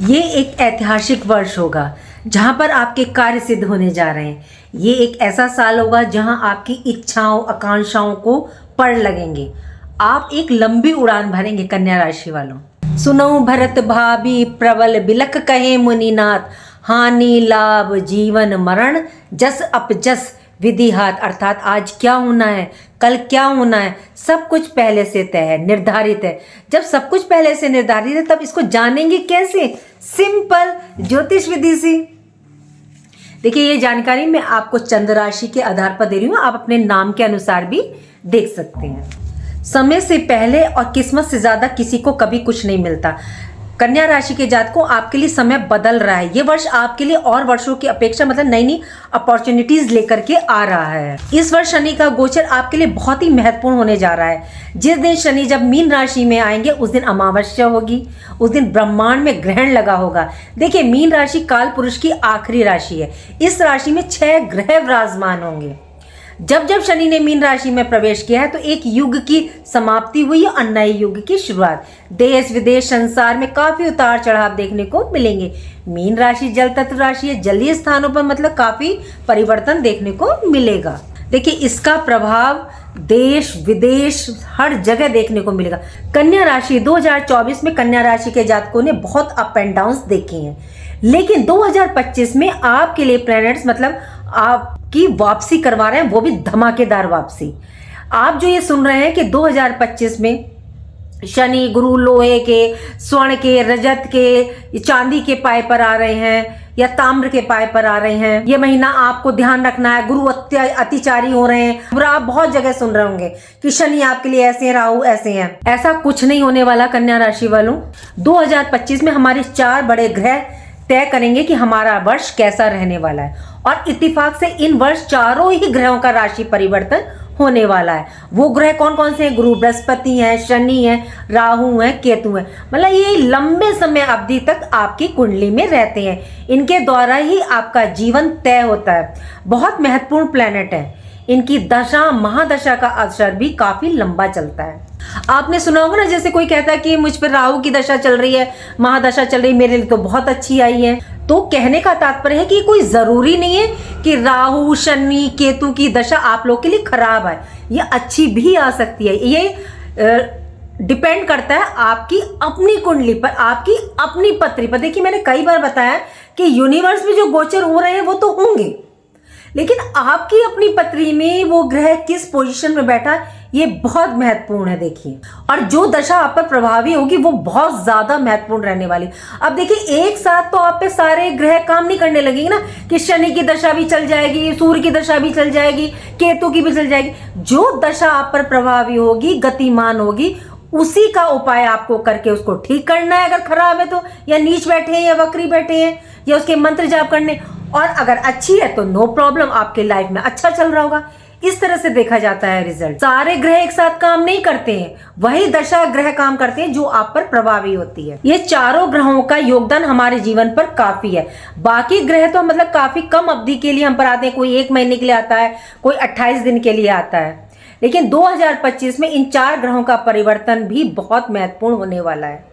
ये एक ऐतिहासिक वर्ष होगा जहां पर आपके कार्य सिद्ध होने जा रहे हैं। ये एक ऐसा साल होगा जहां आपकी इच्छाओं आकांक्षाओं को पड़ लगेंगे। आप एक लंबी उड़ान भरेंगे कन्या राशि वालों। सुनो भरत भाभी प्रबल बिलक कहे मुनिनाथ, हानि लाभ जीवन मरण जस अपजस विधि हाथ। अर्थात आज क्या होना है, कल क्या होना है, सब कुछ पहले से तय है, निर्धारित है। जब सब कुछ पहले से निर्धारित है तब इसको जानेंगे कैसे? सिंपल ज्योतिष विधि से। देखिए, ये जानकारी मैं आपको चंद्र राशि के आधार पर दे रही हूँ, आप अपने नाम के अनुसार भी देख सकते हैं। समय से पहले और किस्मत से ज्यादा किसी को कभी कुछ नहीं मिलता। कन्या राशि के जातकों, आपके लिए समय बदल रहा है। ये वर्ष आपके लिए और वर्षों की अपेक्षा मतलब नई नई अपॉर्चुनिटीज लेकर के आ रहा है। इस वर्ष शनि का गोचर आपके लिए बहुत ही महत्वपूर्ण होने जा रहा है। जिस दिन शनि जब मीन राशि में आएंगे उस दिन अमावस्या होगी, उस दिन ब्रह्मांड में ग्रहण लगा होगा। देखिए, मीन राशि काल पुरुष की आखिरी राशि है। इस राशि में 6 ग्रह विराजमान होंगे। जब जब शनि ने मीन राशि में प्रवेश किया है तो एक युग की समाप्ति हुई और नए युग की शुरुआत। देश विदेश संसार में काफी उतार चढ़ाव देखने को मिलेंगे। मीन राशि जल तत्व राशि है, जलीय स्थानों पर मतलब काफी परिवर्तन देखने को मिलेगा। देखिए, इसका प्रभाव देश विदेश हर जगह देखने को मिलेगा। कन्या राशि 2024 में कन्या राशि के जातकों ने बहुत अप एंड डाउन्स देखे हैं, लेकिन 2025 में आपके लिए प्लैनेट्स मतलब आपकी वापसी करवा रहे हैं, वो भी धमाकेदार वापसी। आप जो ये सुन रहे हैं कि 2025 में शनि गुरु लोहे के, स्वर्ण के, रजत के, चांदी के पाए पर आ रहे हैं या ताम्र के पाए पर आ रहे हैं। ये महीना आपको ध्यान रखना है, गुरु अतिचारी हो रहे हैं। और आप बहुत जगह सुन रहे होंगे कि शनि आपके लिए ऐसे हैं, राहु ऐसे हैं। ऐसा कुछ नहीं होने वाला कन्या राशि वालों। 2025 में हमारे 4 बड़े ग्रह तय करेंगे कि हमारा वर्ष कैसा रहने वाला है, और इत्तेफाक से इन वर्ष चारों ही ग्रहों का राशि परिवर्तन होने वाला है। वो ग्रह कौन कौन से हैं? गुरु बृहस्पति हैं, शनि हैं, राहु हैं, केतु हैं। मतलब ये लंबे समय अवधि तक आपकी कुंडली में रहते हैं। इनके द्वारा ही आपका जीवन तय होता है। बहुत महत्वपूर्ण प्लैनेट है। इनकी दशा महादशा का असर भी काफी लंबा चलता है। आपने सुना होगा ना, जैसे कोई कहता है कि मुझ पर राहु की दशा चल रही है, महादशा चल रही है, मेरे लिए तो बहुत अच्छी आई है। तो कहने का तात्पर्य है कि कोई जरूरी नहीं है कि राहु शनि केतु की दशा आप लोग के लिए खराब है। ये अच्छी भी आ सकती है। ये डिपेंड करता है आपकी अपनी कुंडली पर, आपकी अपनी पत्री पर। देखिए, मैंने कई बार बताया कि यूनिवर्स में जो गोचर हो रहे हैं वो तो होंगे, लेकिन आपकी अपनी पत्री में वो ग्रह किस पोजीशन में बैठा है ये बहुत महत्वपूर्ण है। देखिए, और जो दशा आप पर प्रभावी होगी वो बहुत ज्यादा महत्वपूर्ण रहने वाली। अब देखिए, एक साथ तो आप पे सारे ग्रह काम नहीं करने लगेंगे ना, कि शनि की दशा भी चल जाएगी, सूर्य की दशा भी चल जाएगी, केतु की भी चल जाएगी। जो दशा आप पर प्रभावी होगी, गतिमान होगी, उसी का उपाय आपको करके उसको ठीक करना है। अगर खराब है तो, या नीच बैठे हैं, या वक्री बैठे हैं, या उसके मंत्र जाप करने। और अगर अच्छी है तो नो प्रॉब्लम, आपके लाइफ में अच्छा चल रहा होगा। इस तरह से देखा जाता है रिजल्ट। सारे ग्रह एक साथ काम नहीं करते हैं, वही दशा ग्रह काम करते हैं जो आप पर प्रभावी होती है। ये चारों ग्रहों का योगदान हमारे जीवन पर काफी है। बाकी ग्रह तो मतलब काफी कम अवधि के लिए हम पर आते हैं। कोई 1 महीने के लिए आता है, कोई 28 दिन के लिए आता है, लेकिन 2025 में इन 4 ग्रहों का परिवर्तन भी बहुत महत्वपूर्ण होने वाला है।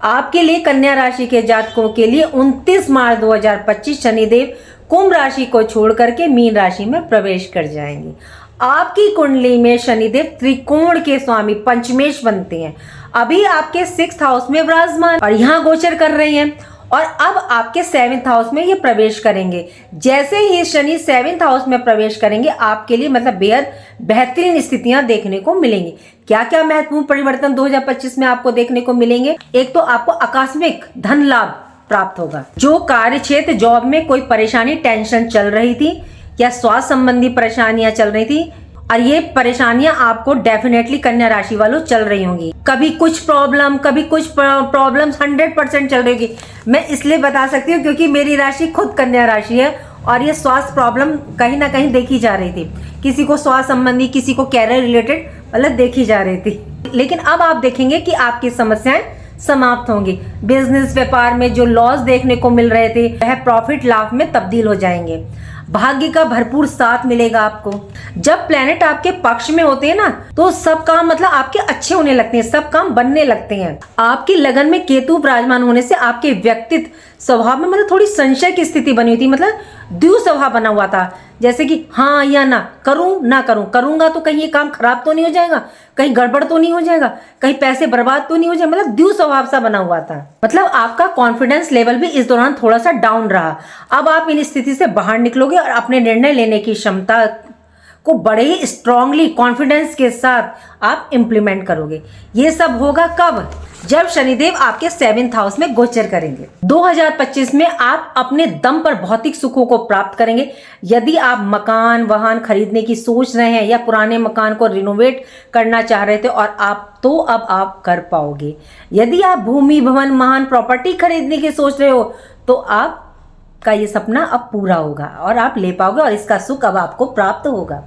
आपके लिए कन्या राशि के जातकों के लिए 29 मार्च 2025 शनिदेव कुंभ राशि को छोड़ करके मीन राशि में प्रवेश कर जाएंगे। आपकी कुंडली में शनिदेव त्रिकोण के स्वामी पंचमेश बनते हैं। अभी आपके 6th हाउस में विराजमान और यहाँ गोचर कर रहे हैं, और अब आपके 7th हाउस में ये प्रवेश करेंगे। जैसे ही शनि 7th हाउस में प्रवेश करेंगे, आपके लिए मतलब बेहद बेहतरीन स्थितियां देखने को मिलेंगी। क्या क्या महत्वपूर्ण परिवर्तन 2025 में आपको देखने को मिलेंगे? एक तो आपको आकस्मिक धन लाभ प्राप्त होगा। जो कार्य क्षेत्र जॉब में कोई परेशानी टेंशन चल रही थी या स्वास्थ्य संबंधी परेशानियां चल रही थी, और ये परेशानियां आपको डेफिनेटली कन्या राशि वालों चल रही होंगी। कभी कुछ प्रॉब्लम, कभी कुछ प्रॉब्लम्स 100% चल रही होगी। मैं इसलिए बता सकती हूँ क्योंकि मेरी राशि खुद कन्या राशि है, और ये स्वास्थ्य प्रॉब्लम कहीं ना कहीं देखी जा रही थी। किसी को स्वास्थ्य संबंधी, किसी को कैरियर रिलेटेड मतलब देखी जा रही थी। लेकिन अब आप देखेंगे कि आपकी समस्याएं समाप्त होंगी। बिजनेस व्यापार में जो लॉस देखने को मिल रहे थे वह प्रॉफिट लाभ में तब्दील हो जाएंगे। भाग्य का भरपूर साथ मिलेगा आपको। जब प्लेनेट आपके पक्ष में होते हैं ना, तो सब काम मतलब आपके अच्छे होने लगते हैं, सब काम बनने लगते हैं। आपकी लगन में केतु विराजमान होने से आपके व्यक्तित्व स्वभाव में मतलब थोड़ी संशय की स्थिति बनी हुई थी, मतलब द्वि स्वभाव बना हुआ था, जैसे कि हाँ या ना, करूं ना करूं, करूंगा तो कहीं ये काम खराब तो नहीं हो जाएगा, कहीं गड़बड़ तो नहीं हो जाएगा, कहीं पैसे बर्बाद तो नहीं हो जाएगा, मतलब द्वि स्वभाव सा बना हुआ था। मतलब आपका कॉन्फिडेंस लेवल भी इस दौरान थोड़ा सा डाउन रहा। अब आप इन स्थिति से बाहर निकलोगे और अपने निर्णय लेने की क्षमता को बड़े ही स्ट्रांगली कॉन्फिडेंस के साथ आप इम्प्लीमेंट करोगे। ये सब होगा कब? जब शनिदेव आपके 7th हाउस में गोचर करेंगे। 2025 में आप अपने दम पर भौतिक सुखों को प्राप्त करेंगे। यदि आप मकान वाहन खरीदने की सोच रहे हैं या पुराने मकान को रिनोवेट करना चाह रहे थे और अब आप कर पाओगे। यदि आप भूमि भवन महान प्रॉपर्टी खरीदने की सोच रहे हो तो आपका ये सपना अब पूरा होगा और आप ले पाओगे और इसका सुख अब आपको प्राप्त होगा।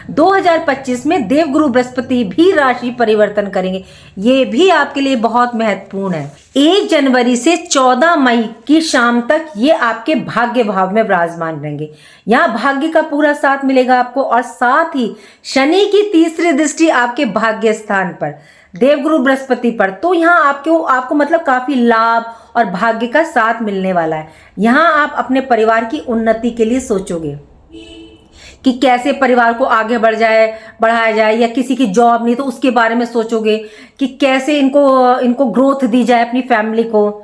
2025 में देवगुरु बृहस्पति भी राशि परिवर्तन करेंगे। ये भी आपके लिए बहुत महत्वपूर्ण है। 1 जनवरी से 14 मई की शाम तक ये आपके भाग्य भाव में विराजमान रहेंगे। यहाँ भाग्य का पूरा साथ मिलेगा आपको और साथ ही शनि की तीसरी दृष्टि आपके भाग्य स्थान पर देवगुरु बृहस्पति पर, तो यहाँ आपको मतलब काफी लाभ और भाग्य का साथ मिलने वाला है। यहाँ आप अपने परिवार की उन्नति के लिए सोचोगे कि कैसे परिवार को आगे बढ़ाया जाए, या किसी की जॉब नहीं तो उसके बारे में सोचोगे कि कैसे इनको ग्रोथ दी जाए अपनी फैमिली को,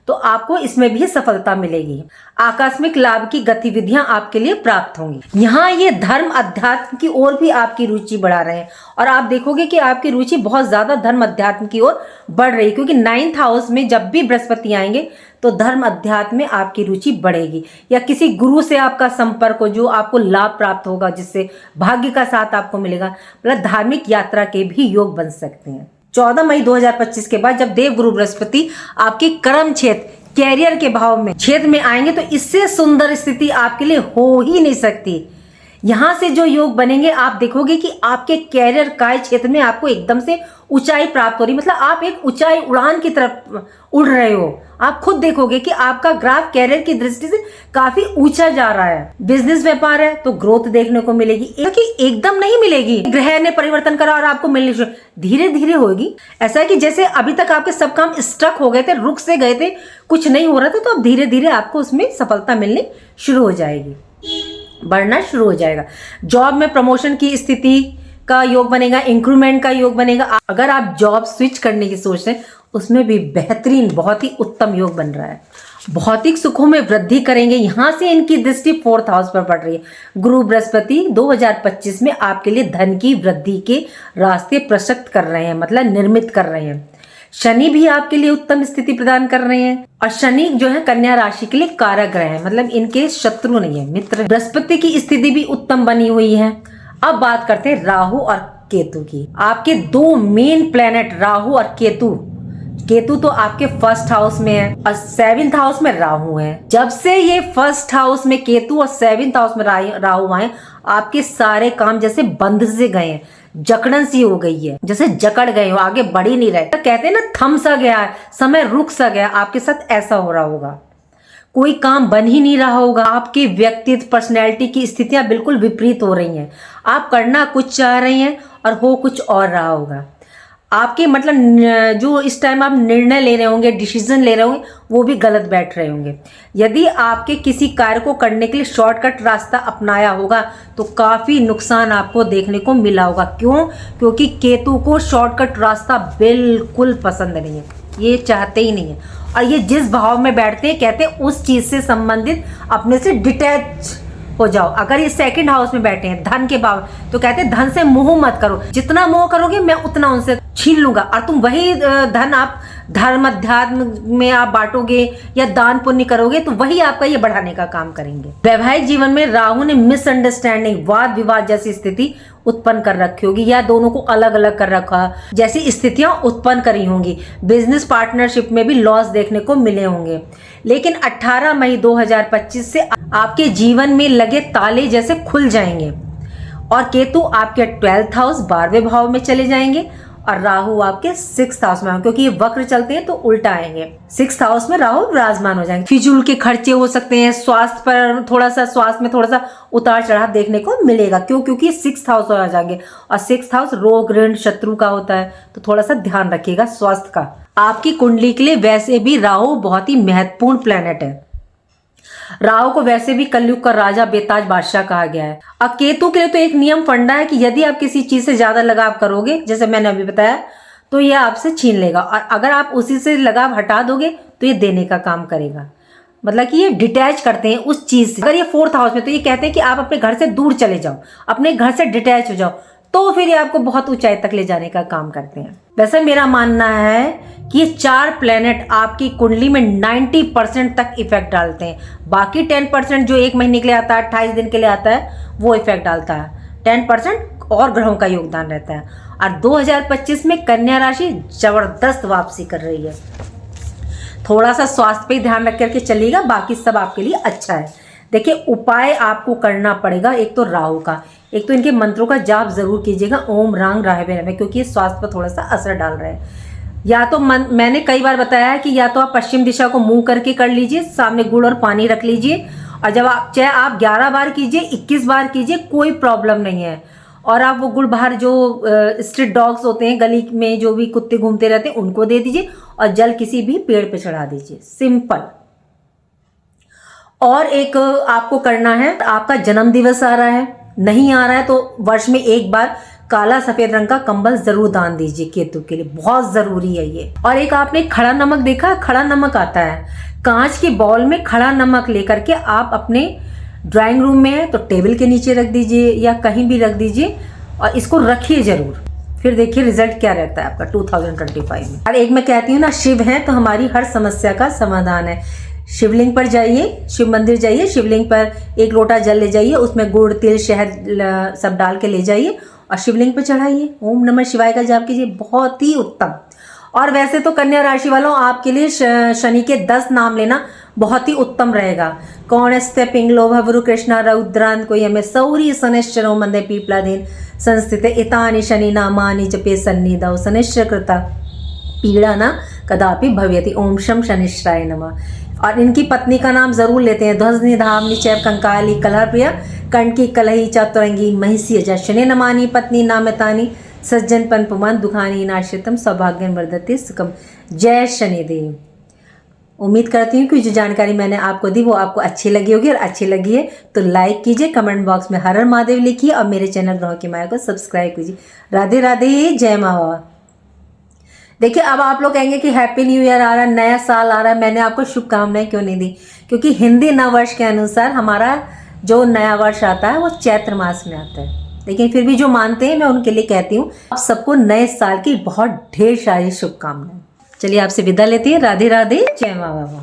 तो आपको इसमें भी सफलता मिलेगी। आकस्मिक लाभ की गतिविधियां आपके लिए प्राप्त होंगी। यहाँ ये धर्म अध्यात्म की ओर भी आपकी रुचि बढ़ा रहे हैं और आप देखोगे कि आपकी रुचि बहुत ज्यादा धर्म अध्यात्म की ओर बढ़ रही है, क्योंकि 9th हाउस में जब भी बृहस्पति आएंगे तो धर्म अध्यात्म में आपकी रुचि बढ़ेगी, या किसी गुरु से आपका संपर्क हो जो आपको लाभ प्राप्त होगा, जिससे भाग्य का साथ आपको मिलेगा। मतलब धार्मिक यात्रा के भी योग बन सकते हैं। 14 मई 2025 के बाद जब देवगुरु बृहस्पति आपके कर्म क्षेत्र कैरियर के भाव में क्षेत्र में आएंगे तो इससे सुंदर स्थिति आपके लिए हो ही नहीं सकती। यहाँ से जो योग बनेंगे आप देखोगे कि आपके कैरियर कार्य क्षेत्र में आपको एकदम से ऊंचाई प्राप्त हो रही, मतलब आप एक ऊंचाई उड़ान की तरफ उड़ रहे हो। आप खुद देखोगे कि आपका ग्राफ कैरियर की दृष्टि से काफी ऊंचा जा रहा है। बिजनेस व्यापार है तो ग्रोथ देखने को मिलेगी, एकदम नहीं मिलेगी। ग्रह ने परिवर्तन करा और आपको मिलनी शुरू धीरे धीरे होगी। ऐसा है कि जैसे अभी तक आपके सब काम स्टक हो गए थे, रुक से गए थे, कुछ नहीं हो रहा था, तो अब धीरे धीरे आपको उसमें सफलता मिलनी शुरू हो जाएगी, बढ़ना शुरू हो जाएगा। जॉब में प्रमोशन की स्थिति का योग बनेगा, इंक्रीमेंट का योग बनेगा। अगर आप जॉब स्विच करने की सोच रहे हैं उसमें भी बेहतरीन बहुत ही उत्तम योग बन रहा है। भौतिक सुखों में वृद्धि करेंगे। यहाँ से इनकी दृष्टि 4th हाउस पर पड़ रही है। गुरु बृहस्पति 2025 में आपके लिए धन की वृद्धि के रास्ते प्रशस्त कर रहे हैं, मतलब निर्मित कर रहे हैं। शनि भी आपके लिए उत्तम स्थिति प्रदान कर रहे हैं और शनि जो है कन्या राशि के लिए कारक ग्रह है, मतलब इनके शत्रु नहीं है, मित्र। बृहस्पति की स्थिति भी उत्तम बनी हुई है। अब बात करते हैं राहु और केतु की। आपके 2 मेन प्लेनेट राहु और केतु तो आपके 1st हाउस में है और 7th हाउस में राहु है। जब से ये 1st हाउस में केतु और 7th हाउस में राहु आए, आपके सारे काम जैसे बंद से गए हैं, जकड़न सी हो गई है, जैसे जकड़ गए हो, आगे बढ़ ही नहीं रहे। तो कहते हैं ना, थम सा गया, समय रुक सा गया। आपके साथ ऐसा हो रहा होगा, कोई काम बन ही नहीं रहा होगा। आपके व्यक्तित्व पर्सनैलिटी की स्थितियां बिल्कुल विपरीत हो रही हैं। आप करना कुछ चाह रहे हैं और हो कुछ और रहा होगा। आपके मतलब जो इस टाइम आप निर्णय ले रहे होंगे, डिसीजन ले रहे होंगे, वो भी गलत बैठ रहे होंगे। यदि आपके किसी कार्य को करने के लिए शॉर्टकट रास्ता अपनाया होगा तो काफ़ी नुकसान आपको देखने को मिला होगा। क्यों? क्योंकि केतु को शॉर्टकट रास्ता बिल्कुल पसंद नहीं है, ये चाहते ही नहीं है। और ये जिस भाव में बैठते हैं, कहते हैं उस चीज़ से संबंधित अपने से डिटैच हो जाओ। अगर ये 2nd हाउस में बैठे हैं धन के भाव, तो कहते हैं धन से मोह मत करो, जितना मोह करोगे मैं उतना उनसे छीन लूंगा, और तुम वही धन आप धर्म अध्यात्म में आप बांटोगे या दान पुण्य करोगे तो वही आपका ये बढ़ाने का काम करेंगे। वैवाहिक जीवन में राहु ने मिसअंडरस्टैंडिंग, वाद विवाद जैसी स्थिति उत्पन्न कर रखी होगी या दोनों को अलग अलग कर रखा जैसी स्थितियां उत्पन्न करी होंगी। बिजनेस पार्टनरशिप में भी लॉस देखने को मिले होंगे। लेकिन 18 मई 2025 से आपके जीवन में लगे ताले जैसे खुल जाएंगे और केतु आपके 12th हाउस 12वें भाव में चले जाएंगे और राहु आपके 6th हाउस में, क्योंकि ये वक्र चलते हैं तो उल्टा आएंगे। 6th हाउस में राहु विराजमान हो जाएंगे। फिजूल के खर्चे हो सकते हैं, स्वास्थ्य में थोड़ा सा उतार चढ़ाव देखने को मिलेगा। क्यों? क्योंकि 6th हाउस आ जाएंगे और 6th हाउस रोग ऋण शत्रु का होता है, तो थोड़ा सा ध्यान रखिएगा स्वास्थ्य का। आपकी कुंडली के लिए वैसे भी राहु बहुत ही महत्वपूर्ण प्लेनेट है। राहु को वैसे भी कलयुग का राजा बेताज बादशाह कहा गया है। और केतु के लिए तो एक नियम फंडा है कि यदि आप किसी चीज से ज्यादा लगाव करोगे, जैसे मैंने अभी बताया, तो ये आपसे छीन लेगा, और अगर आप उसी से लगाव हटा दोगे तो ये देने का काम करेगा। मतलब कि ये डिटैच करते हैं उस चीज से। अगर ये 4th हाउस में, तो ये कहते हैं कि आप अपने घर से दूर चले जाओ, अपने घर से डिटैच हो जाओ, तो फिर ये आपको बहुत ऊंचाई तक ले जाने का काम करते हैं। वैसे मेरा मानना है कि ये 4 प्लेनेट आपकी कुंडली में 90% तक इफेक्ट डालते हैं। बाकी 10% जो 1 महीने के लिए आता है, 28 दिन के लिए आता है, वो इफेक्ट डालता है। 10% और ग्रहों का योगदान रहता है। और 2025 में कन्या राशि जबरदस्त वापसी कर रही है। थोड़ा सा स्वास्थ्य पे ध्यान रख करके चलिएगा, बाकी सब आपके लिए अच्छा है। देखिए, उपाय आपको करना पड़ेगा। एक तो राहु का, एक तो इनके मंत्रों का जाप जरूर कीजिएगा, ओम रांग राहवे नमः, क्योंकि ये स्वास्थ्य पर थोड़ा सा असर डाल रहे हैं। या तो मैंने कई बार बताया है कि या तो आप पश्चिम दिशा को मुंह करके कर लीजिए, सामने गुड़ और पानी रख लीजिए, और जब आप चाहे आप 11 बार कीजिए, 21 बार कीजिए, कोई प्रॉब्लम नहीं है। और आप वो गुड़ बाहर जो स्ट्रीट डॉग्स होते हैं, गली में जो भी कुत्ते घूमते रहते हैं, उनको दे दीजिए, और जल किसी भी पेड़ पे चढ़ा दीजिए। सिंपल। और एक आपको करना है, आपका जन्म दिवस आ रहा है, नहीं आ रहा है तो वर्ष में एक बार काला सफेद रंग का कंबल जरूर दान दीजिए केतु के लिए, बहुत जरूरी है ये। और एक आपने खड़ा नमक देखा? खड़ा नमक आता है कांच के बॉल में, खड़ा नमक लेकर के आप अपने ड्राइंग रूम में है तो टेबल के नीचे रख दीजिए या कहीं भी रख दीजिए, और इसको रखिए जरूर। फिर देखिए रिजल्ट क्या रहता है आपका 2025 में। और एक मैं कहती हूँ ना, शिव है तो हमारी हर समस्या का समाधान है। शिवलिंग पर जाइए, शिव मंदिर जाइए, शिवलिंग पर 1 लोटा जल ले जाइए, उसमें गुड़ तिल शहद सब डाल के ले जाइए और शिवलिंग पर चढ़ाइए, ओम नमः शिवाय का जाप कीजिए, बहुत ही उत्तम। और वैसे तो कन्या राशि वालों, आपके लिए शनि के 10 नाम लेना बहुत ही उत्तम रहेगा। कौणस्त्य पिंगलो भवरु कृष्णा रौद्रांत कोई हमें सौरी शनिश्चरो मंदे पीपलाधीन संस्थित इतानि शनि नामानि जपे सन्निधौ शनिश्चर कृता पीड़ा ना कदापि भव्यति, ओम शम शनिश्चराय नमः। और इनकी पत्नी का नाम जरूर लेते हैं, ध्वजनि धामनि चैव कंकाली कलह प्रिया कंटकी कलही चतुरंगी महिषी अजा शनि नमानी पत्नी नामतानी सज्जन पन पुमान दुखानी नाश्रितम सौभाग्यन वर्धते सुखम। जय शनिदेव। उम्मीद करती हूँ कि जो जानकारी मैंने आपको दी वो आपको अच्छी लगी होगी, और अच्छी लगी है तो लाइक कीजिए, कमेंट बॉक्स में हर हर महादेव लिखिए, और मेरे चैनल ग्रहों की माया को सब्सक्राइब कीजिए। राधे राधे, जय माँ बाबा। देखिए, अब आप लोग कहेंगे कि हैप्पी न्यू ईयर आ रहा है, नया साल आ रहा है, मैंने आपको शुभकामनाएं क्यों नहीं दी? क्योंकि हिंदी नववर्ष के अनुसार हमारा जो नया वर्ष आता है वो चैत्र मास में आता है। लेकिन फिर भी जो मानते हैं, मैं उनके लिए कहती हूँ, आप सबको नए साल की बहुत ढेर सारी शुभकामनाएं। चलिए आपसे विदा लेती है। राधे राधे, जय माँ बाबा।